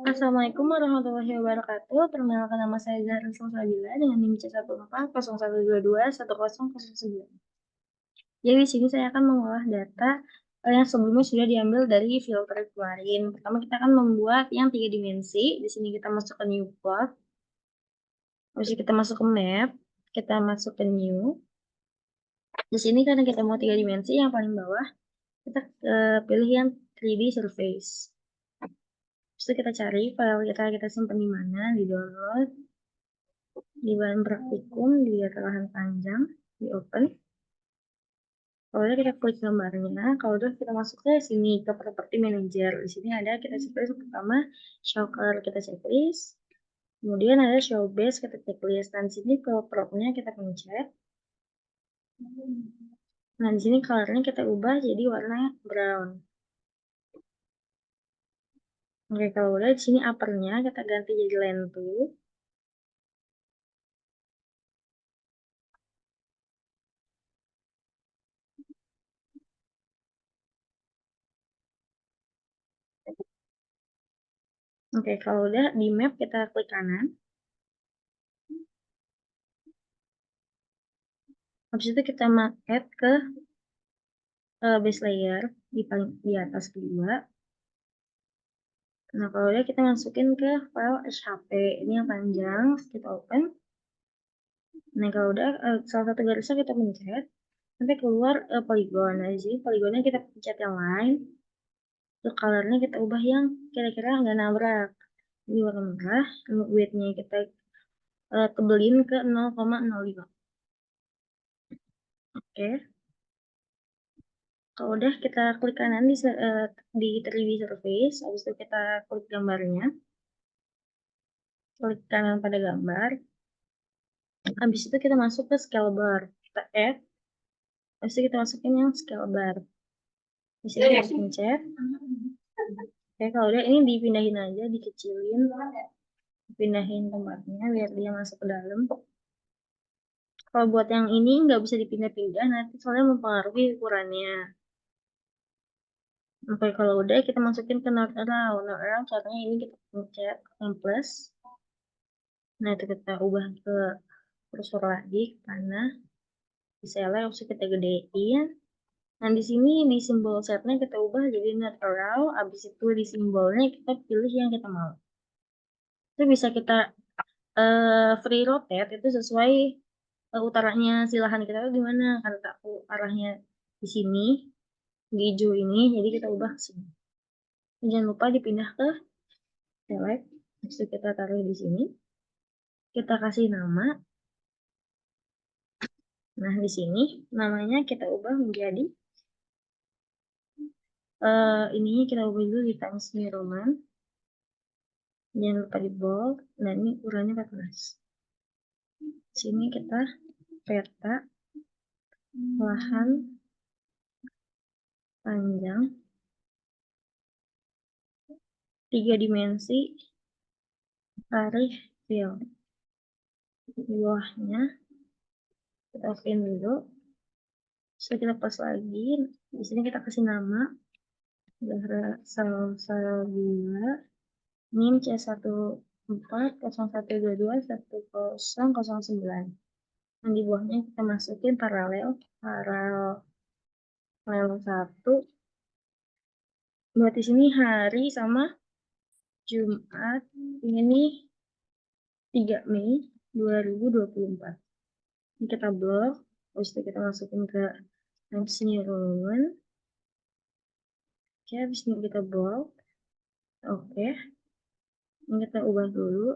Assalamualaikum warahmatullahi wabarakatuh. Perkenalkan nama saya Zahra Salsabila dengan NIM C1401221009. Jadi di sini saya akan mengolah data yang sebelumnya sudah diambil dari filter kemarin. Pertama kita akan membuat yang 3 dimensi. Di sini kita masuk ke new plot. Habis itu kita masuk ke map, kita masuk ke new. Di sini karena kita mau 3 dimensi, yang paling bawah kita pilih yang 3D surface. Terus kita cari file kita simpan di mana, di download, di bahan praktikum, di data lahan panjang, di open. Kalau udah kita klik gambarnya, kalau udah kita masuk ke sini ke property manager. Di sini ada kita checklist pertama, show color kita checklist. Kemudian ada show base kita checklist. Dan di sini crop-nya kita pencet. Nah, di sini colornya kita ubah jadi warna brown. Oke, kalau udah di sini uppernya kita ganti jadi land to. Oke, kalau udah di map kita klik kanan. Habis itu kita add ke base layer di atas kedua. Nah, kalau udah kita masukin ke file HP. Ini yang panjang, kita open. Nah, kalau udah salah satu garisnya kita pencet, nanti keluar polygon. Nah, di sini polygonnya kita pencet yang lain. Untuk colornya kita ubah yang kira-kira nggak nabrak. Ini warna merah, width-nya kita tebelin ke 0,05. Oke. Kalau udah kita klik kanan di 3D surface, habis itu kita klik gambarnya. Klik kanan pada gambar. Habis itu kita masuk ke scale bar. Kita add. Habis itu kita masukin yang scale bar. Di sini kita pencet. Oke, kalau udah ini dipindahin aja, dikecilin. Pindahin tempatnya biar dia masuk ke dalam. Kalau buat yang ini nggak bisa dipindah-pindah, nanti soalnya mempengaruhi ukurannya. Oke, kalau udah kita masukin ke node around. Node around caranya ini kita pencet yang plus. Nah, itu kita ubah ke kursor lagi ke mana. Di select, harus kita gedein. Nah, di sini di simbol setnya kita ubah jadi not allow. Abis itu di simbolnya kita pilih yang kita mau. Itu bisa kita free rotate itu sesuai utaranya silahan kita tuh di mana. Karena aku arahnya di sini, di hijau ini, jadi kita ubah ke sini. Jangan lupa dipindah ke select. Habis itu kita taruh di sini. Kita kasih nama. Nah, di sini namanya kita ubah menjadi ininya kita ubah dulu di Times New Roman. Jangan lupa di bold. Nah, ini ukurannya 14. Sini kita peta lahan panjang 3 dimensi tarif fill. Di bawahnya kita pin dulu. Setelah kita pas lagi, di sini kita kasih nama Zahra Salsabila. NIM C1401221009. Nah, di bawahnya kita masukin paralel 1. Buat di sini hari sama Jumat ini 3 Mei 2024. Ini kita blok, terus kita masukin ke Times New Roman. Oke, habis ini kita blok. Oke, ini kita ubah dulu.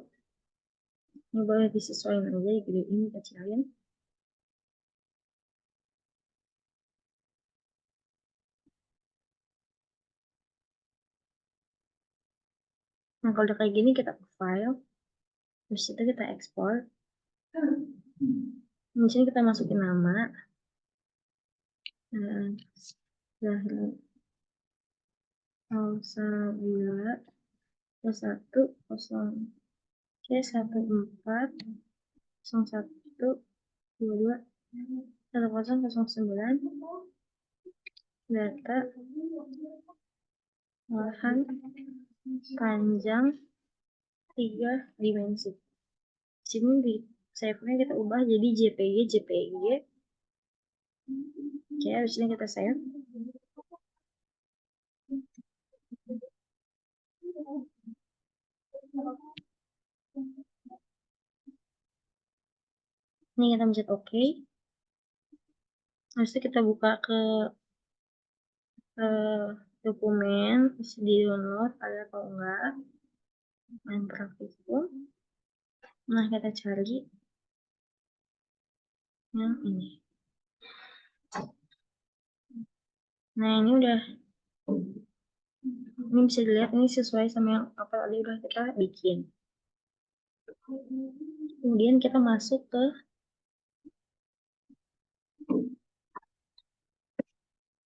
Ini boleh disesuaikan aja, ini kecilin. Nah, kalau udah kayak gini kita ke file, terus itu kita ekspor. Di sini kita masukin nama. Zahra Salsabila 101 C1401221009 data lahan panjang 3 dimensi. Di sini di save-nya kita ubah jadi JPG. Oke, di sini kita save. Ini kita pencet OK. Habis itu kita buka ke dokumen, bisa di download ada atau enggak. Main praktis pun. Nah, kita cari yang ini. Nah, ini udah, ini bisa dilihat ini sesuai sama yang apa tadi udah kita bikin. Kemudian kita masuk ke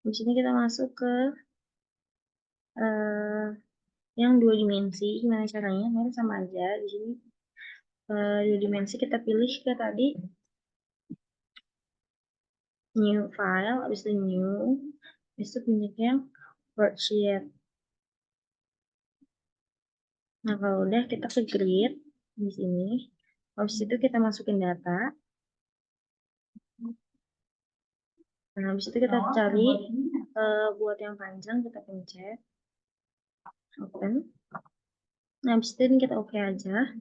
di sini kita masuk ke yang 2 dimensi. Gimana caranya? Nah, sama aja di sini 2 dimensi kita pilih ke tadi new file, habis itu new, habis itu punya yang worksheet. Nah, kalau udah kita ke grid di sini. Habis itu kita masukin data. Nah, habis itu kita cari buat yang panjang, kita pencet open. Nah, habis itu kita oke aja.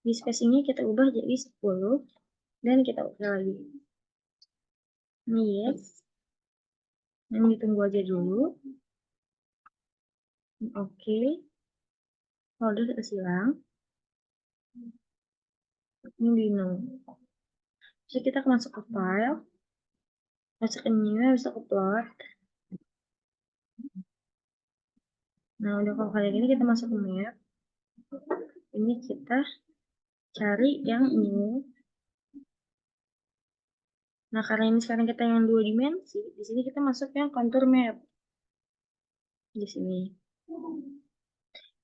Di spacingnya kita ubah jadi 10 dan kita oke lagi. Ini yes. Ini ditunggu aja dulu. Oke. Kalau udah kita silang. Ini di no. Terus kita masuk ke file. Masuk ke new, masuk ke plot. Nah, udah kalau kayak gini kita masuk ke map. Ini kita cari yang new. Nah, karena ini sekarang kita yang 2 dimensi, di sini kita masuk yang contour map. Di sini.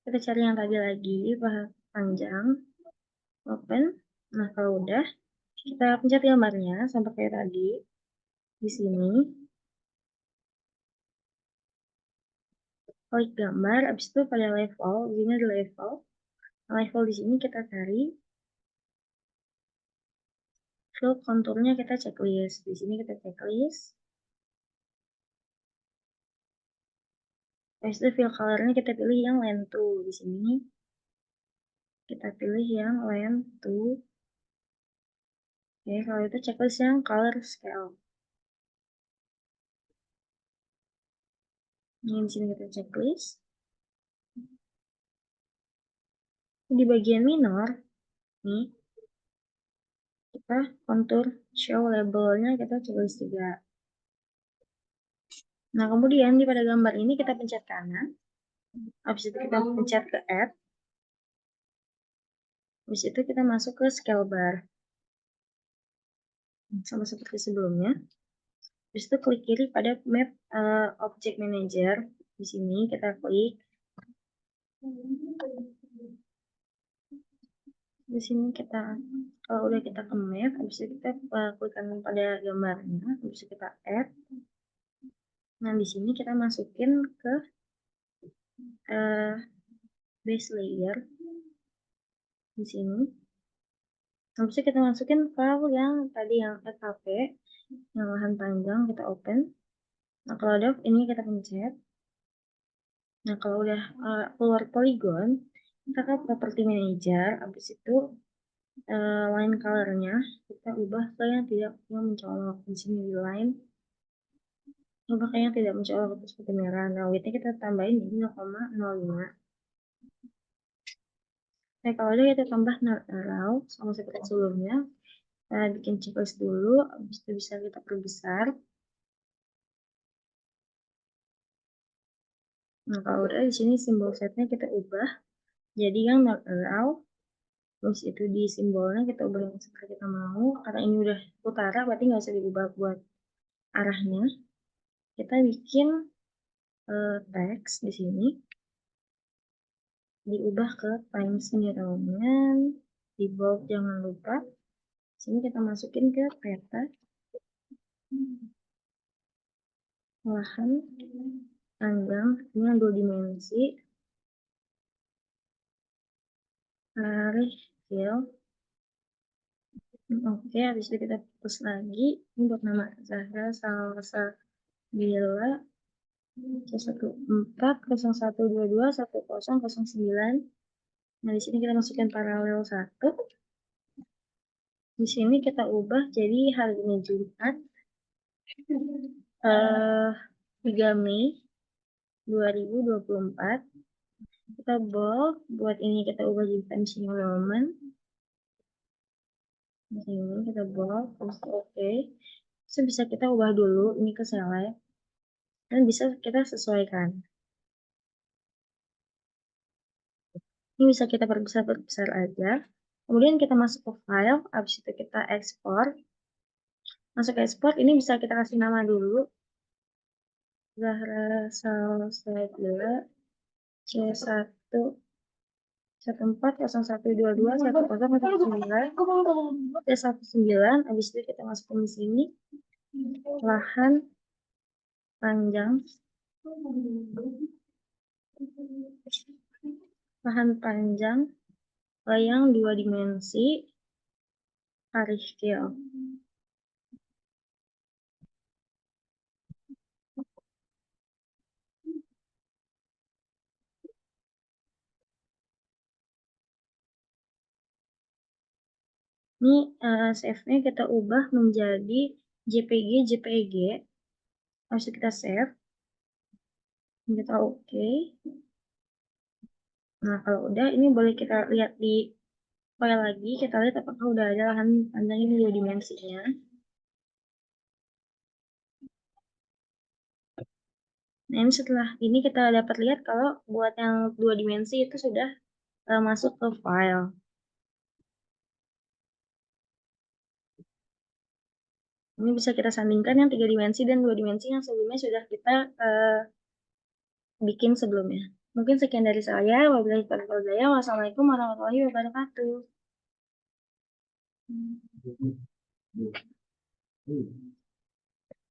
Kita cari yang tadi lagi, panjang. Open. Nah, kalau udah, kita pencet gambarnya sampai kayak tadi. Di sini. Klik gambar, habis itu pada level, di sini ada level. Level di sini kita cari. Fill konturnya kita checklist. Di sini kita checklist. Habis itu fill colornya kita pilih yang land 2. Di sini kita pilih yang land 2. Oke, kalau itu checklist yang color scale. Ini di sini kita checklist. Di bagian minor, nih, kita kontur show labelnya kita checklist juga. Nah, kemudian di pada gambar ini kita pencet kanan. Habis itu kita pencet ke add. Habis itu kita masuk ke scale bar. Sama seperti sebelumnya. Habis itu klik kiri pada map object manager. Di sini kita klik. Di sini kita kalau udah kita ke map, habis itu kita klik kanan pada gambarnya, habis itu kita add. Nah, di sini kita masukin ke base layer di sini. Habis itu kita masukin file yang tadi yang FHP, yang lahan panjang kita open. Nah, kalau udah ini kita pencet. Nah, kalau udah keluar polygon, kita ke property manager, habis itu line colornya kita ubah ke yang tidak mencolok. Di sini di line ubah ke yang tidak mencolok seperti merah. Nah, widthnya kita tambahin jadi 0,05. Nah, kalau udah kita tambah narrow sama seperti sebelumnya. Kita bikin checklist dulu, habis itu bisa kita perbesar. Nah, kalau udah di sini simbol setnya kita ubah jadi yang not allow. Terus itu di simbolnya kita ubah yang seperti kita mau. Karena ini udah utara, berarti nggak usah diubah buat arahnya. Kita bikin teks di sini. Diubah ke Times New Roman. Di bold jangan lupa. Sini kita masukin ke peta. Lahan panjang, ini yang 2 dimensi. Arif Fil. Oke, habis itu kita putus lagi. Ini buat nama Zahra Salsabila 11401221009. Nah, di sini kita masukkan paralel 1. Di sini kita ubah jadi hari ini Jumat, 3 Mei 2024. Kita bold, buat ini kita ubah jadi Times New Roman. Di sini kita bold, terus oke. So, bisa kita ubah dulu ini ke select, dan bisa kita sesuaikan. Ini bisa kita perbesar aja. Kemudian kita masuk ke file, habis itu kita ekspor. Masuk ke ekspor, ini bisa kita kasih nama dulu. Zahra Salsabila C1 1401221009 C19. Habis itu kita masukin di sini lahan panjang yang 2 dimensi Arif Fil. Ini save-nya kita ubah menjadi JPG. Harus kita save. Kita oke. Nah, kalau udah, ini boleh kita lihat di file lagi. Kita lihat apakah udah ada lahan panjang ini 2 dimensinya. Nah, ini setelah ini kita dapat lihat kalau buat yang 2 dimensi itu sudah masuk ke file. Ini bisa kita sandingkan yang 3 dimensi dan 2 dimensi yang sebelumnya sudah kita bikin sebelumnya. Mungkin sekian dari saya. Wabillahi taufiq wal hidayah. Wassalamualaikum warahmatullahi wabarakatuh.